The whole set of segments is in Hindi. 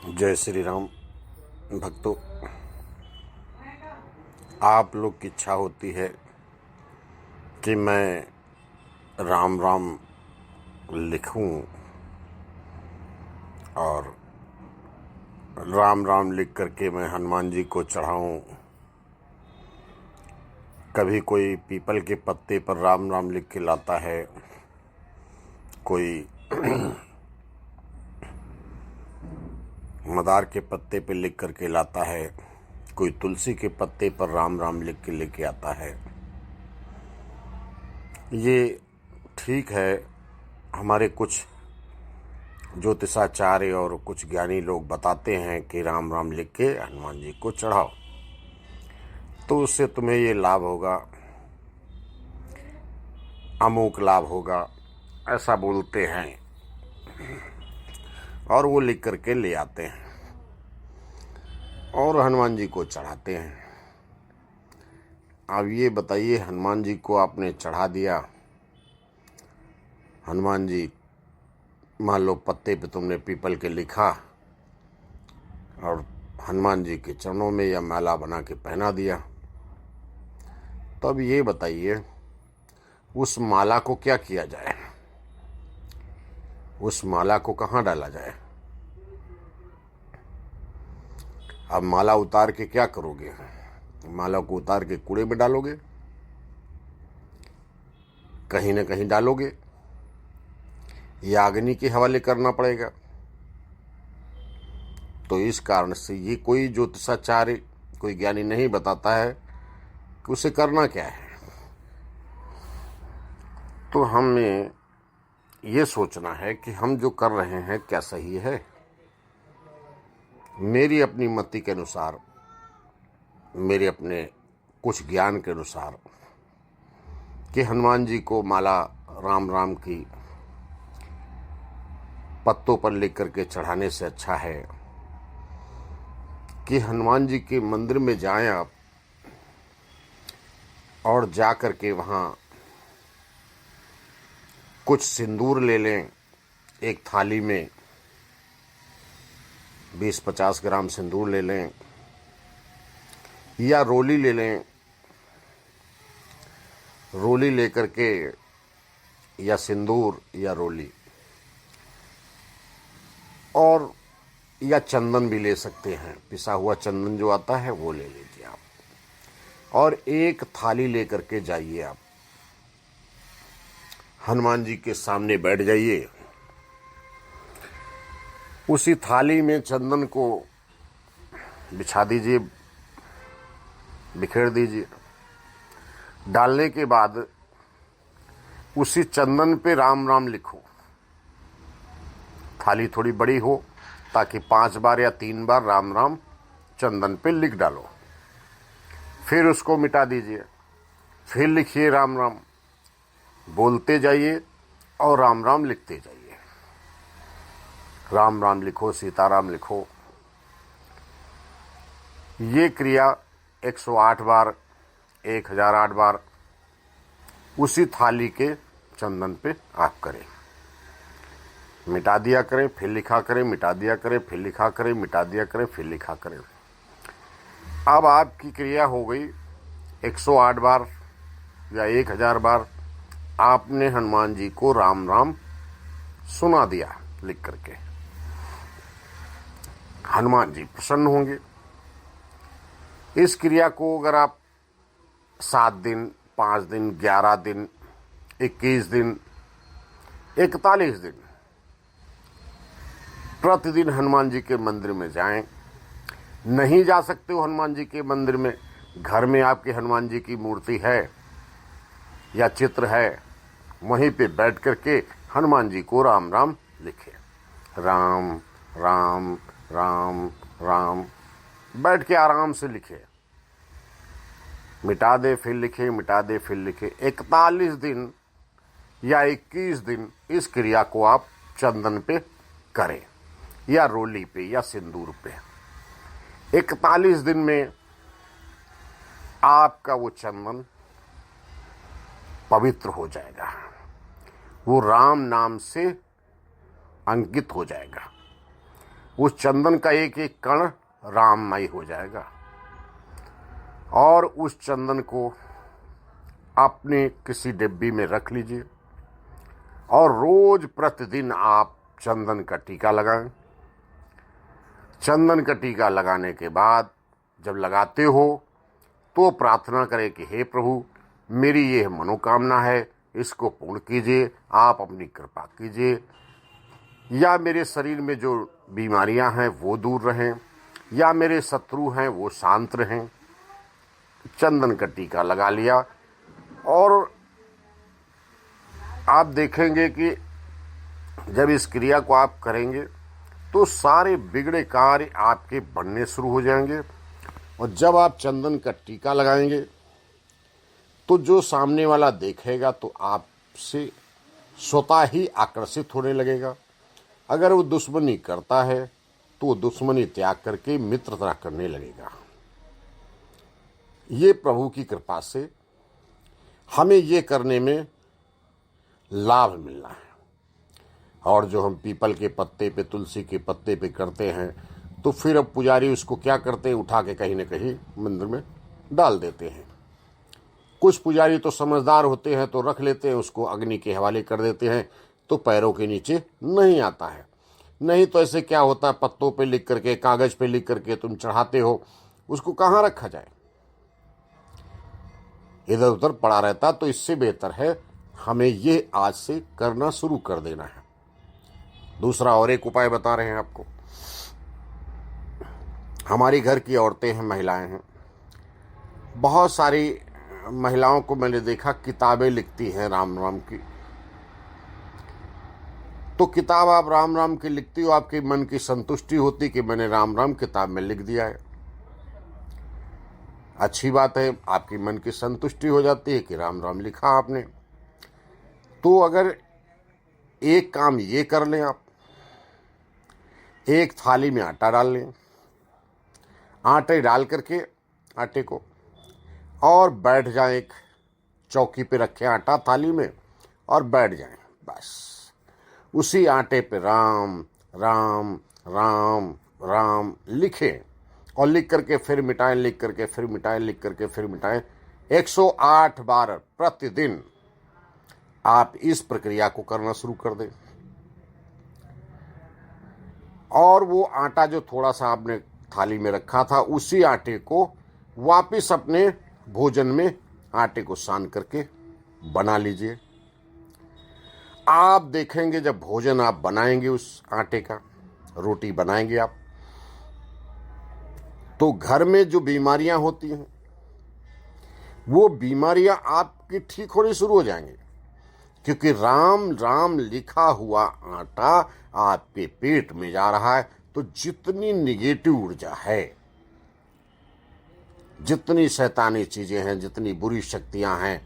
जय श्री राम भक्तों। आप लोग की इच्छा होती है कि मैं राम राम लिखूं और राम राम लिख करके मैं हनुमान जी को चढ़ाऊं। कभी कोई पीपल के पत्ते पर राम राम लिख के लाता है, कोई मदार के पत्ते पे लिख करके लाता है, कोई तुलसी के पत्ते पर राम राम लिख के लेके आता है। ये ठीक है, हमारे कुछ ज्योतिषाचार्य और कुछ ज्ञानी लोग बताते हैं कि राम राम लिख के हनुमान जी को चढ़ाओ तो उससे तुम्हें ये लाभ होगा, अमोक लाभ होगा, ऐसा बोलते हैं और वो लिख करके ले आते हैं और हनुमान जी को चढ़ाते हैं। अब ये बताइए, हनुमान जी को आपने चढ़ा दिया, हनुमान जी मान लो पत्ते पे तुमने पीपल के लिखा और हनुमान जी के चरणों में या माला बना के पहना दिया, तो अब ये बताइए उस माला को क्या किया जाए, उस माला को कहाँ डाला जाए। अब माला उतार के क्या करोगे? माला को उतार के कूड़े में डालोगे, कहीं न कहीं डालोगे, या अग्नि के हवाले करना पड़ेगा। तो इस कारण से ये कोई ज्योतिषाचार्य, कोई ज्ञानी नहीं बताता है कि उसे करना क्या है। तो हमें ये सोचना है कि हम जो कर रहे हैं क्या सही है। मेरी अपनी मति के अनुसार, मेरे अपने कुछ ज्ञान के अनुसार, कि हनुमान जी को माला राम राम की पत्तों पर लिख करके चढ़ाने से अच्छा है कि हनुमान जी के मंदिर में जाएं आप और जा करके वहाँ कुछ सिंदूर ले लें, एक थाली में 20-50 ग्राम सिंदूर ले लें या रोली ले लें, रोली ले करके या सिंदूर या रोली और या चंदन भी ले सकते हैं, पिसा हुआ चंदन जो आता है वो ले लीजिए आप, और एक थाली ले करके जाइए आप हनुमान जी के सामने बैठ जाइए। उसी थाली में चंदन को बिछा दीजिए, बिखेर दीजिए। डालने के बाद उसी चंदन पे राम राम लिखो। थाली थोड़ी बड़ी हो ताकि 5 बार या 3 बार राम राम चंदन पे लिख डालो, फिर उसको मिटा दीजिए, फिर लिखिए राम राम, बोलते जाइए और राम राम लिखते जाइए। राम राम लिखो, सीताराम लिखो। ये क्रिया 108 बार, 1008 बार उसी थाली के चंदन पे आप करें। मिटा दिया करें, फिर लिखा करें, मिटा दिया करें, फिर लिखा करें, मिटा दिया करें, फिर लिखा करें। अब आपकी क्रिया हो गई 108 बार या 1000 बार आपने हनुमान जी को राम राम सुना दिया लिख करके। हनुमान जी प्रसन्न होंगे। इस क्रिया को अगर आप 7 दिन, 5 दिन, 11 दिन, 21 दिन, 41 दिन प्रतिदिन हनुमान जी के मंदिर में जाएं। नहीं जा सकते हो हनुमान जी के मंदिर में, घर में आपके हनुमान जी की मूर्ति है या चित्र है, वहीं पे बैठ करके हनुमान जी को राम राम लिखे। राम राम राम राम बैठ के आराम से लिखे, मिटा दे फिर लिखे, मिटा दे फिर लिखे। 41 दिन या 21 दिन इस क्रिया को आप चंदन पे करें या रोली पे या सिंदूर पे। 41 दिन में आपका वो चंदन पवित्र हो जाएगा, वो राम नाम से अंकित हो जाएगा। उस चंदन का एक एक कण राममय हो जाएगा। और उस चंदन को अपने किसी डिब्बी में रख लीजिए और रोज प्रतिदिन आप चंदन का टीका लगाएं। चंदन का टीका लगाने के बाद जब लगाते हो तो प्रार्थना करें कि हे प्रभु, मेरी यह मनोकामना है, इसको पूर्ण कीजिए, आप अपनी कृपा कीजिए, या मेरे शरीर में जो बीमारियां हैं वो दूर रहें, या मेरे शत्रु हैं वो शांत रहें। चंदन का टीका लगा लिया और आप देखेंगे कि जब इस क्रिया को आप करेंगे तो सारे बिगड़े कार्य आपके बनने शुरू हो जाएंगे। और जब आप चंदन का टीका लगाएंगे तो जो सामने वाला देखेगा तो आपसे स्वतः ही आकर्षित होने लगेगा। अगर वो दुश्मनी करता है तो वो दुश्मनी त्याग करके मित्रता करने लगेगा। ये प्रभु की कृपा से हमें ये करने में लाभ मिलना है। और जो हम पीपल के पत्ते पे, तुलसी के पत्ते पे करते हैं तो फिर अब पुजारी उसको क्या करते हैं, उठा के कहीं न कहीं मंदिर में डाल देते हैं। कुछ पुजारी तो समझदार होते हैं तो रख लेते हैं, उसको अग्नि के हवाले कर देते हैं तो पैरों के नीचे नहीं आता है। नहीं तो ऐसे क्या होता है, पत्तों पे लिख करके, कागज पे लिख करके तुम चढ़ाते हो, उसको कहाँ रखा जाए, इधर उधर पड़ा रहता। तो इससे बेहतर है हमें ये आज से करना शुरू कर देना है। दूसरा और एक उपाय बता रहे हैं आपको। हमारी घर की औरतें हैं, महिलाएं हैं, बहुत सारी महिलाओं को मैंने देखा किताबें लिखती हैं राम राम की। तो किताब आप राम राम की लिखती हो, आपके मन की संतुष्टि होती कि मैंने राम राम किताब में लिख दिया है। अच्छी बात है, आपकी मन की संतुष्टि हो जाती है कि राम राम लिखा आपने। तो अगर एक काम ये कर लें, आप एक थाली में आटा डाल लें, आटे डाल करके आटे को और बैठ जाएं, एक चौकी पे रखें आटा थाली में और बैठ जाएं। बस उसी आटे पे राम राम राम राम लिखें और लिख करके फिर मिटाएं, लिख करके फिर मिटाएं, लिख करके फिर मिटाएं। 108 बार प्रतिदिन आप इस प्रक्रिया को करना शुरू कर दें। और वो आटा जो थोड़ा सा आपने थाली में रखा था, उसी आटे को वापस अपने भोजन में आटे को सान करके बना लीजिए। आप देखेंगे जब भोजन आप बनाएंगे उस आटे का, रोटी बनाएंगे आप, तो घर में जो बीमारियां होती हैं वो बीमारियां आपकी ठीक होनी शुरू हो जाएंगी। क्योंकि राम राम लिखा हुआ आटा आपके पेट में जा रहा है, तो जितनी निगेटिव ऊर्जा है, जितनी शैतानी चीजें हैं, जितनी बुरी शक्तियां हैं,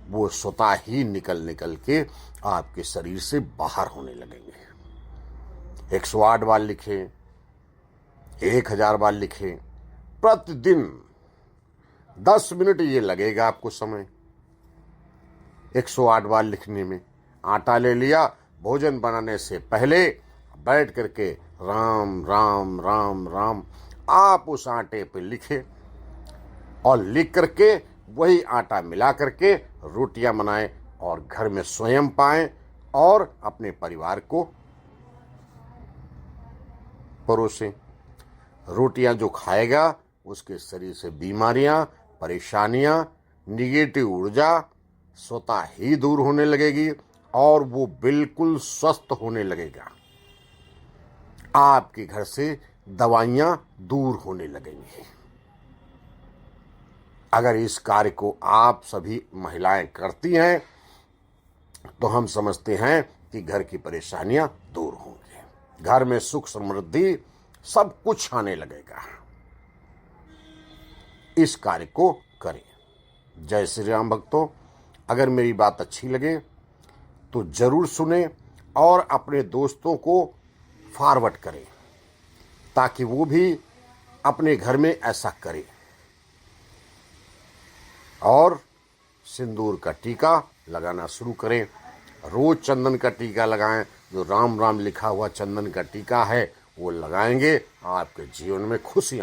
वो स्वतः ही निकल निकल के आपके शरीर से बाहर होने लगेंगे। 108 बार लिखें, 1000 बार लिखें, प्रतिदिन 10 मिनट ये लगेगा आपको समय 108 बार लिखने में। आटा ले लिया, भोजन बनाने से पहले बैठ करके राम राम राम राम आप उस आटे पे लिखें और लिख करके वही आटा मिला करके रोटियां बनाएं और घर में स्वयं पाएं और अपने परिवार को परोसें। रोटियां जो खाएगा उसके शरीर से बीमारियां, परेशानियां, निगेटिव ऊर्जा स्वतः ही दूर होने लगेगी और वो बिल्कुल स्वस्थ होने लगेगा। आपके घर से दवाइयां दूर होने लगेंगी। अगर इस कार्य को आप सभी महिलाएं करती हैं तो हम समझते हैं कि घर की परेशानियां दूर होंगी, घर में सुख समृद्धि सब कुछ आने लगेगा। इस कार्य को करें। जय श्री राम भक्तों, अगर मेरी बात अच्छी लगे तो जरूर सुने और अपने दोस्तों को फॉरवर्ड करें ताकि वो भी अपने घर में ऐसा करें। और सिंदूर का टीका लगाना शुरू करें। रोज चंदन का टीका लगाएं। जो राम राम लिखा हुआ चंदन का टीका है वो लगाएंगे, आपके जीवन में खुशियाँ